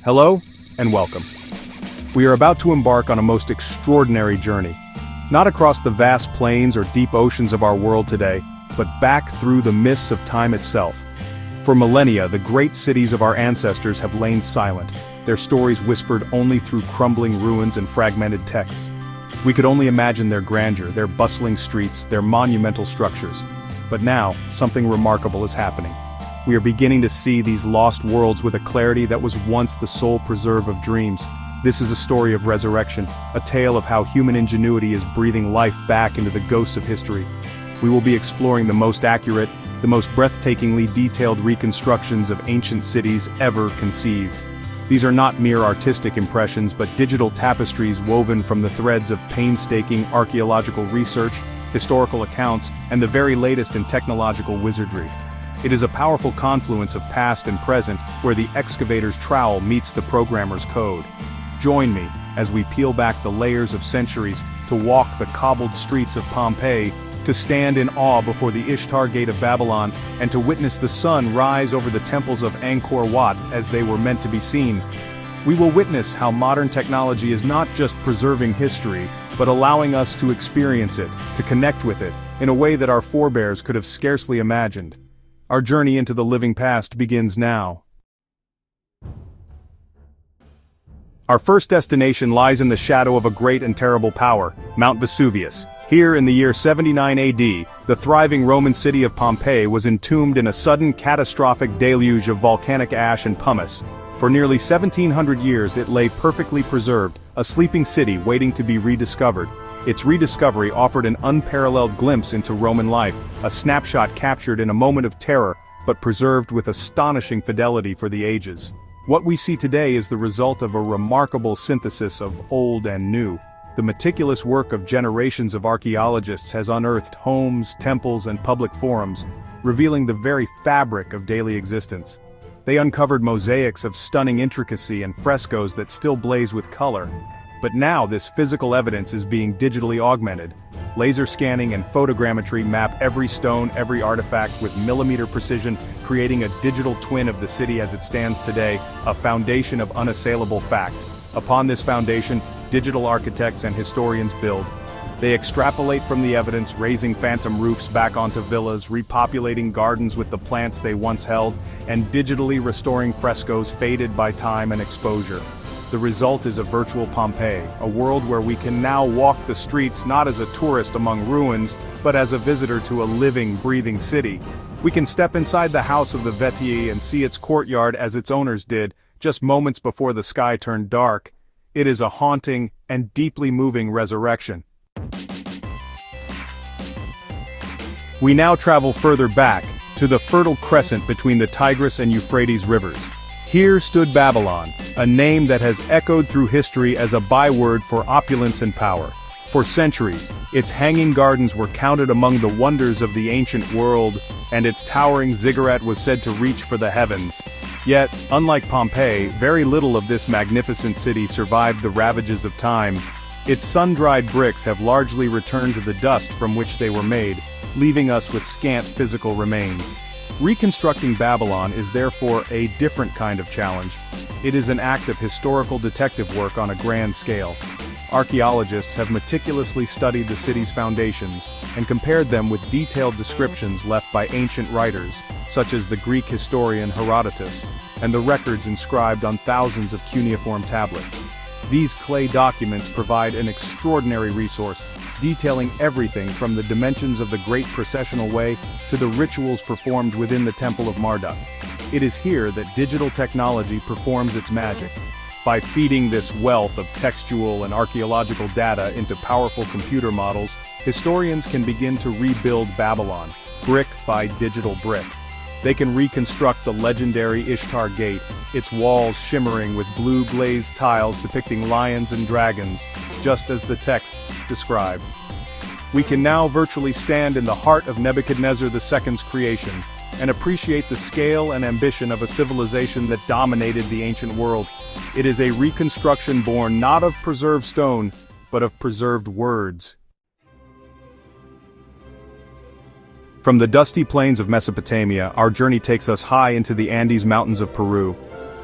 Hello, and welcome. We are about to embark on a most extraordinary journey. Not across the vast plains or deep oceans of our world today, but back through the mists of time itself. For millennia, the great cities of our ancestors have lain silent, their stories whispered only through crumbling ruins and fragmented texts. We could only imagine their grandeur, their bustling streets, their monumental structures. But now, something remarkable is happening. We are beginning to see these lost worlds with a clarity that was once the sole preserve of dreams. This is a story of resurrection, a tale of how human ingenuity is breathing life back into the ghosts of history. We will be exploring the most accurate, the most breathtakingly detailed reconstructions of ancient cities ever conceived. These are not mere artistic impressions but digital tapestries woven from the threads of painstaking archaeological research, historical accounts, and the very latest in technological wizardry. It is a powerful confluence of past and present where the excavator's trowel meets the programmer's code. Join me as we peel back the layers of centuries to walk the cobbled streets of Pompeii, to stand in awe before the Ishtar Gate of Babylon, and to witness the sun rise over the temples of Angkor Wat as they were meant to be seen. We will witness how modern technology is not just preserving history, but allowing us to experience it, to connect with it, in a way that our forebears could have scarcely imagined. Our journey into the living past begins now. Our first destination lies in the shadow of a great and terrible power, Mount Vesuvius. Here in the year 79 AD, the thriving Roman city of Pompeii was entombed in a sudden catastrophic deluge of volcanic ash and pumice. For nearly 1700 years it lay perfectly preserved, a sleeping city waiting to be rediscovered. Its rediscovery offered an unparalleled glimpse into Roman life, a snapshot captured in a moment of terror, but preserved with astonishing fidelity for the ages. What we see today is the result of a remarkable synthesis of old and new. The meticulous work of generations of archaeologists has unearthed homes, temples, and public forums, revealing the very fabric of daily existence. They uncovered mosaics of stunning intricacy and frescoes that still blaze with color. But now this physical evidence is being digitally augmented. Laser scanning and photogrammetry map every stone, every artifact with millimeter precision, creating a digital twin of the city as it stands today, a foundation of unassailable fact. Upon this foundation, digital architects and historians build. They extrapolate from the evidence, raising phantom roofs back onto villas, repopulating gardens with the plants they once held, and digitally restoring frescoes faded by time and exposure. The result is a virtual Pompeii, a world where we can now walk the streets not as a tourist among ruins, but as a visitor to a living, breathing city. We can step inside the house of the Vetii and see its courtyard as its owners did, just moments before the sky turned dark. It is a haunting and deeply moving resurrection. We now travel further back, to the Fertile Crescent between the Tigris and Euphrates rivers. Here stood Babylon, a name that has echoed through history as a byword for opulence and power. For centuries, its hanging gardens were counted among the wonders of the ancient world, and its towering ziggurat was said to reach for the heavens. Yet, unlike Pompeii, very little of this magnificent city survived the ravages of time. Its sun-dried bricks have largely returned to the dust from which they were made, leaving us with scant physical remains. Reconstructing Babylon is therefore a different kind of challenge. It is an act of historical detective work on a grand scale. Archaeologists have meticulously studied the city's foundations and compared them with detailed descriptions left by ancient writers, such as the Greek historian Herodotus, and the records inscribed on thousands of cuneiform tablets. These clay documents provide an extraordinary resource, detailing everything from the dimensions of the Great Processional Way to the rituals performed within the Temple of Marduk. It is here that digital technology performs its magic. By feeding this wealth of textual and archaeological data into powerful computer models, historians can begin to rebuild Babylon, brick by digital brick. They can reconstruct the legendary Ishtar Gate, its walls shimmering with blue glazed tiles depicting lions and dragons, just as the texts describe. We can now virtually stand in the heart of Nebuchadnezzar II's creation, and appreciate the scale and ambition of a civilization that dominated the ancient world. It is a reconstruction born not of preserved stone, but of preserved words. From the dusty plains of Mesopotamia, our journey takes us high into the Andes Mountains of Peru.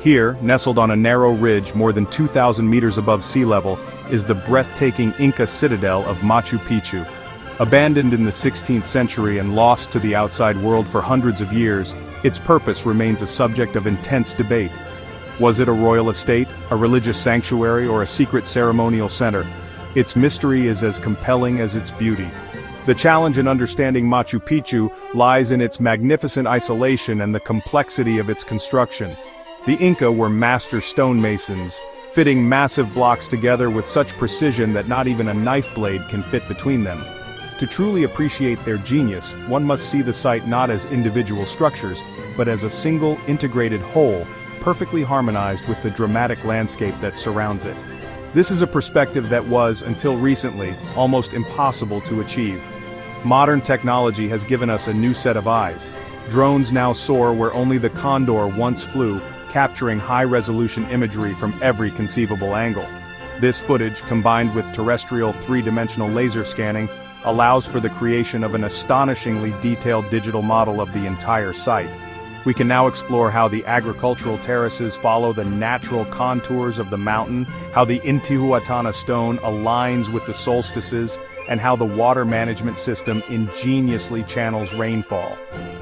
Here, nestled on a narrow ridge more than 2,000 meters above sea level, is the breathtaking Inca citadel of Machu Picchu. Abandoned in the 16th century and lost to the outside world for hundreds of years, its purpose remains a subject of intense debate. Was it a royal estate, a religious sanctuary, or a secret ceremonial center? Its mystery is as compelling as its beauty. The challenge in understanding Machu Picchu lies in its magnificent isolation and the complexity of its construction. The Inca were master stonemasons, fitting massive blocks together with such precision that not even a knife blade can fit between them. To truly appreciate their genius, one must see the site not as individual structures, but as a single, integrated whole, perfectly harmonized with the dramatic landscape that surrounds it. This is a perspective that was, until recently, almost impossible to achieve. Modern technology has given us a new set of eyes. Drones now soar where only the condor once flew, capturing high-resolution imagery from every conceivable angle. This footage, combined with terrestrial three-dimensional laser scanning, allows for the creation of an astonishingly detailed digital model of the entire site. We can now explore how the agricultural terraces follow the natural contours of the mountain, how the Intihuatana stone aligns with the solstices, and how the water management system ingeniously channels rainfall.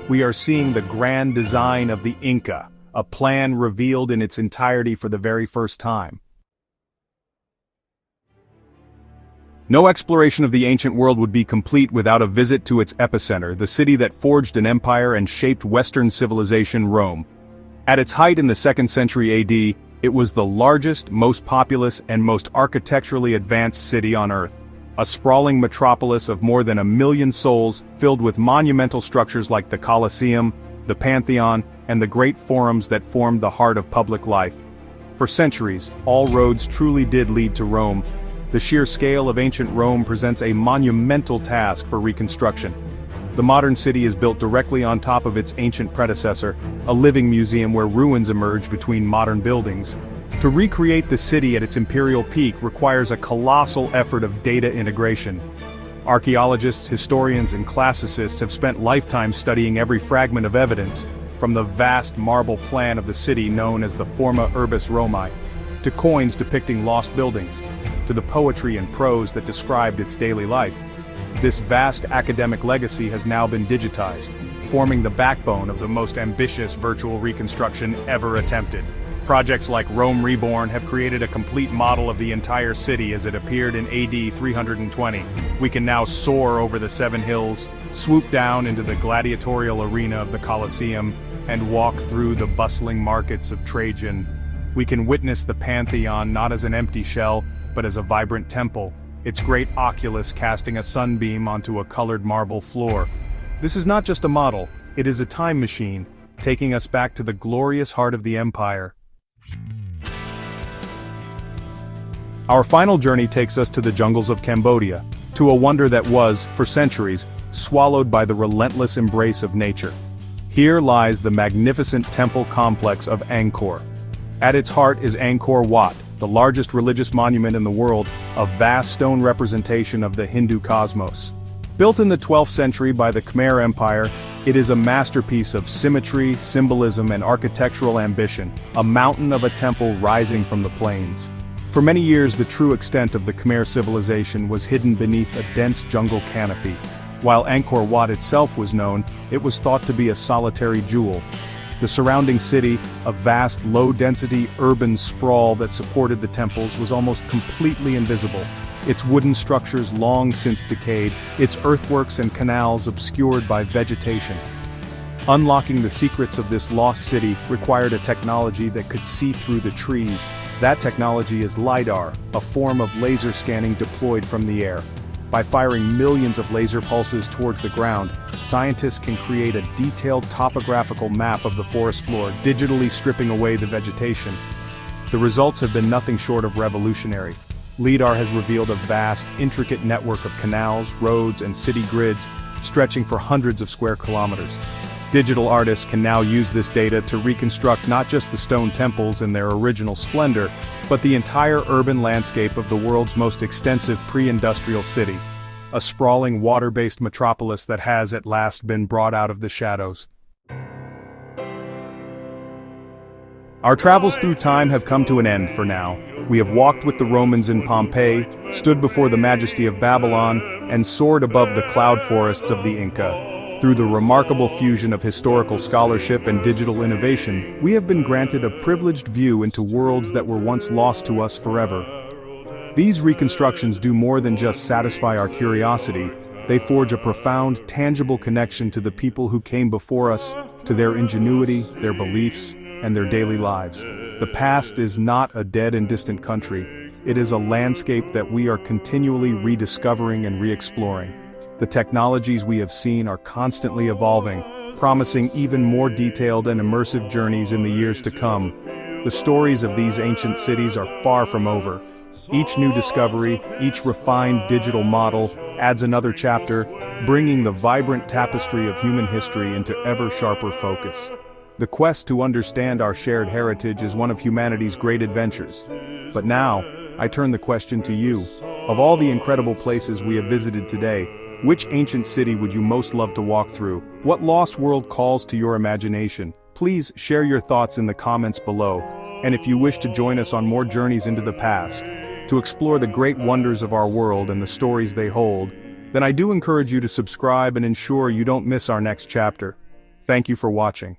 We are seeing the grand design of the Inca, a plan revealed in its entirety for the very first time. No exploration of the ancient world would be complete without a visit to its epicenter, the city that forged an empire and shaped Western civilization, Rome. At its height in the 2nd century AD, it was the largest, most populous, and most architecturally advanced city on Earth. A sprawling metropolis of more than 1 million souls, filled with monumental structures like the Colosseum, the Pantheon, and the great forums that formed the heart of public life. For centuries, all roads truly did lead to Rome. The sheer scale of ancient Rome presents a monumental task for reconstruction. The modern city is built directly on top of its ancient predecessor, a living museum where ruins emerge between modern buildings. To recreate the city at its imperial peak requires a colossal effort of data integration. Archaeologists, historians, and classicists have spent lifetimes studying every fragment of evidence, from the vast marble plan of the city known as the Forma Urbis Romae, to coins depicting lost buildings, to the poetry and prose that described its daily life. This vast academic legacy has now been digitized, forming the backbone of the most ambitious virtual reconstruction ever attempted. Projects like Rome Reborn have created a complete model of the entire city as it appeared in AD 320. We can now soar over the 7 hills, swoop down into the gladiatorial arena of the Colosseum, and walk through the bustling markets of Trajan. We can witness the Pantheon not as an empty shell, but as a vibrant temple, its great oculus casting a sunbeam onto a colored marble floor. This is not just a model, it is a time machine, taking us back to the glorious heart of the empire. Our final journey takes us to the jungles of Cambodia, to a wonder that was, for centuries, swallowed by the relentless embrace of nature. Here lies the magnificent temple complex of Angkor. At its heart is Angkor Wat, the largest religious monument in the world, a vast stone representation of the Hindu cosmos. Built in the 12th century by the Khmer Empire, it is a masterpiece of symmetry, symbolism, and architectural ambition, a mountain of a temple rising from the plains. For many years, the true extent of the Khmer civilization was hidden beneath a dense jungle canopy. While Angkor Wat itself was known, it was thought to be a solitary jewel. The surrounding city, a vast, low-density urban sprawl that supported the temples, was almost completely invisible. Its wooden structures long since decayed, its earthworks and canals obscured by vegetation. Unlocking the secrets of this lost city required a technology that could see through the trees. That technology is LiDAR, a form of laser scanning deployed from the air. By firing millions of laser pulses towards the ground, scientists can create a detailed topographical map of the forest floor, digitally stripping away the vegetation. The results have been nothing short of revolutionary. LiDAR has revealed a vast, intricate network of canals, roads, and city grids, stretching for hundreds of square kilometers. Digital artists can now use this data to reconstruct not just the stone temples in their original splendor, but the entire urban landscape of the world's most extensive pre-industrial city, a sprawling water-based metropolis that has at last been brought out of the shadows. Our travels through time have come to an end for now. We have walked with the Romans in Pompeii, stood before the majesty of Babylon, and soared above the cloud forests of the Inca. Through the remarkable fusion of historical scholarship and digital innovation, we have been granted a privileged view into worlds that were once lost to us forever. These reconstructions do more than just satisfy our curiosity. They forge a profound, tangible connection to the people who came before us, to their ingenuity, their beliefs, and their daily lives. The past is not a dead and distant country. It is a landscape that we are continually rediscovering and re-exploring. The technologies we have seen are constantly evolving, promising even more detailed and immersive journeys in the years to come. The stories of these ancient cities are far from over. Each new discovery, each refined digital model, adds another chapter, bringing the vibrant tapestry of human history into ever sharper focus. The quest to understand our shared heritage is one of humanity's great adventures. But now, I turn the question to you. Of all the incredible places we have visited today, which ancient city would you most love to walk through? What lost world calls to your imagination? Please share your thoughts in the comments below. And if you wish to join us on more journeys into the past, to explore the great wonders of our world and the stories they hold, then I do encourage you to subscribe and ensure you don't miss our next chapter. Thank you for watching.